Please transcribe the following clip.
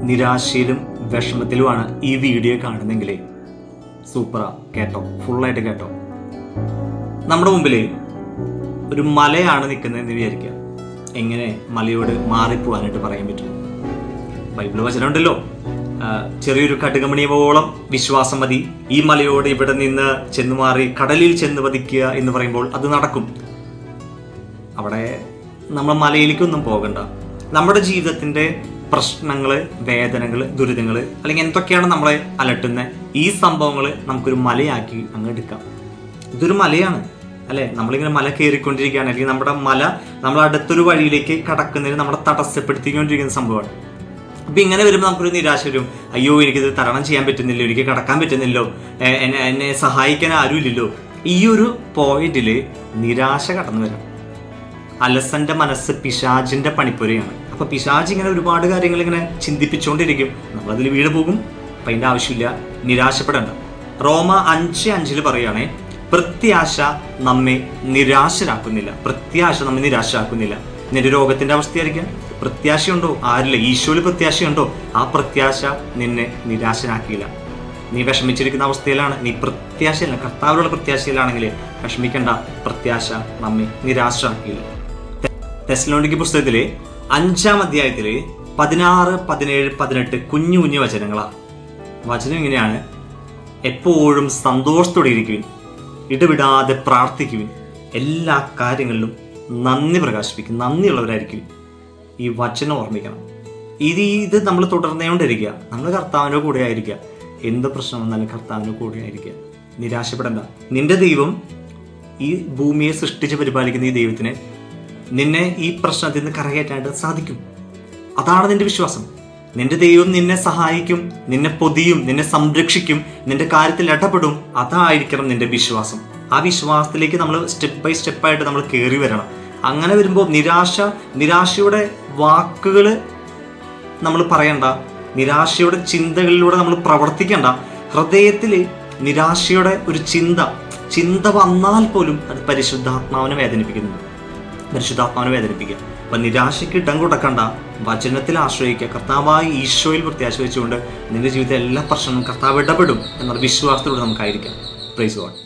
നിരാശയിലും വിഷമത്തിലുമാണ് ഈ വീഡിയോ കാണുന്നെങ്കിൽ സൂപ്പറാ, കേട്ടോ, ഫുള്ളായിട്ട് കേട്ടോ. നമ്മുടെ മുമ്പിൽ ഒരു മലയാണ് നിൽക്കുന്നതെന്ന് വിചാരിക്കുക. എങ്ങനെ മലയോട് മാറിപ്പോവാനായിട്ട് പറയാൻ പറ്റും? ബൈബിൾ വചനം ഉണ്ടല്ലോ, ചെറിയൊരു കടുകമണിയോളം വിശ്വാസം മതി ഈ മലയോട് ഇവിടെ നിന്ന് ചെന്ന് മാറി കടലിൽ ചെന്ന് പതിക്കുക എന്ന് പറയുമ്പോൾ അത് നടക്കും. അവിടെ നമ്മൾ മലയിലേക്കൊന്നും പോകണ്ട. നമ്മുടെ ജീവിതത്തിൻ്റെ പ്രശ്നങ്ങൾ, വേദനകൾ, ദുരിതങ്ങൾ അല്ലെങ്കിൽ എന്തൊക്കെയാണ് നമ്മളെ അലട്ടുന്ന ഈ സംഭവങ്ങൾ നമുക്കൊരു മലയാക്കി അങ്ങ് എടുക്കാം. ഇതൊരു മലയാണ് അല്ലേ? നമ്മളിങ്ങനെ മല കയറിക്കൊണ്ടിരിക്കുകയാണ്, അല്ലെങ്കിൽ നമ്മുടെ മല നമ്മൾ അടുത്തൊരു വഴിയിലേക്ക് കടക്കുന്നതിന് നമ്മളെ തടസ്സപ്പെടുത്തിക്കൊണ്ടിരിക്കുന്ന സംഭവമാണ്. അപ്പം ഇങ്ങനെ വരുമ്പോൾ നമുക്കൊരു നിരാശ വരും. അയ്യോ, എനിക്കിത് തരണം ചെയ്യാൻ പറ്റുന്നില്ലോ, എനിക്ക് കടക്കാൻ പറ്റുന്നില്ലോ, എന്നെ സഹായിക്കാൻ ആരുമില്ലല്ലോ. ഈ ഒരു പോയിന്റിൽ നിരാശ കടന്നു വരാം. അലസന്റെ മനസ്സ് പിശാചിന്റെ പണിപ്പുരയാണ്. അപ്പൊ പിശാച് ഇങ്ങനെ ഒരുപാട് കാര്യങ്ങൾ ഇങ്ങനെ ചിന്തിപ്പിച്ചുകൊണ്ടിരിക്കും. നമ്മളതിൽ വീണ് പോകും. അപ്പം അതിൻ്റെ ആവശ്യമില്ല, നിരാശപ്പെടേണ്ട. റോമ 5:5 പറയുകയാണെ, പ്രത്യാശ നമ്മെ നിരാശരാക്കുന്നില്ല. പ്രത്യാശ നമ്മെ നിരാശരാക്കുന്നില്ല. നിന്റെ രോഗത്തിന്റെ അവസ്ഥയായിരിക്കാം, പ്രത്യാശയുണ്ടോ? ആരില്ല, ഈശോയിൽ പ്രത്യാശയുണ്ടോ? ആ പ്രത്യാശ നിന്നെ നിരാശനാക്കിയില്ല. നീ വിഷമിച്ചിരിക്കുന്ന അവസ്ഥയിലാണ്, നീ പ്രത്യാശയില്ല, കർത്താവിലുള്ള പ്രത്യാശയിലാണെങ്കിൽ വിഷമിക്കേണ്ട. പ്രത്യാശ നമ്മെ നിരാശരാക്കിയില്ല. തെസ്സലോനിക്ക പുസ്തകത്തിലെ 5-ാം അധ്യായത്തില് 16, 17, 18 കുഞ്ഞു കുഞ്ഞു വചനങ്ങളാ. വചനം ഇങ്ങനെയാണ്: എപ്പോഴും സന്തോഷത്തോടെ ഇരിക്കുവിൻ, ഇടവിടാതെ പ്രാർത്ഥിക്കുവിൻ, എല്ലാ കാര്യങ്ങളിലും നന്ദി പ്രകാശിപ്പിക്കും, നന്ദിയുള്ളവരായിരിക്കും. ഈ വചനം ഓർമ്മിക്കണം. ഇത് നമ്മൾ തുടർന്നുകൊണ്ടിരിക്കുക. നമ്മൾ കർത്താവിൻ്റെ കൂടെ ആയിരിക്കുക. എന്ത് പ്രശ്നം വന്നാലും കർത്താവിൻ്റെ കൂടെ ആയിരിക്കുക. നിരാശപ്പെടേണ്ട. നിന്റെ ദൈവം, ഈ ഭൂമിയെ സൃഷ്ടിച്ച് പരിപാലിക്കുന്ന ഈ ദൈവത്തിന് നിന്നെ ഈ പ്രശ്നത്തിൽ നിന്ന് കരകയറ്റാനായിട്ട് സാധിക്കും. അതാണ് നിന്റെ വിശ്വാസം. നിന്റെ ദൈവം നിന്നെ സഹായിക്കും, നിന്നെ പൊതിയും, നിന്നെ സംരക്ഷിക്കും, നിന്റെ കാര്യത്തിൽ ഇടപെടും. അതായിരിക്കണം നിന്റെ വിശ്വാസം. ആ വിശ്വാസത്തിലേക്ക് നമ്മൾ സ്റ്റെപ്പ് ബൈ സ്റ്റെപ്പായിട്ട് നമ്മൾ കയറി വരണം. അങ്ങനെ വരുമ്പോൾ നിരാശയുടെ വാക്കുകൾ നമ്മൾ പറയണ്ട, നിരാശയുടെ ചിന്തകളിലൂടെ നമ്മൾ പ്രവർത്തിക്കേണ്ട. ഹൃദയത്തിൽ നിരാശയുടെ ഒരു ചിന്ത വന്നാൽ പോലും അത് പരിശുദ്ധാത്മാവിനെ വേദനിപ്പിക്കുന്നുണ്ട്. അപ്പം നിരാശയ്ക്ക് ഇടം കൊടുക്കണ്ട, വചനത്തിൽ ആശ്രയിക്കുക. കർത്താവായി ഈശോയിൽ പ്രത്യാശ വെച്ചുകൊണ്ട് നിന്റെ ജീവിതത്തിലെ എല്ലാ പ്രശ്നങ്ങളും കർത്താവ് ഇടപെടും എന്നുള്ള വിശ്വാസത്തോടെ നമുക്കായിരിക്കാം. Praise God.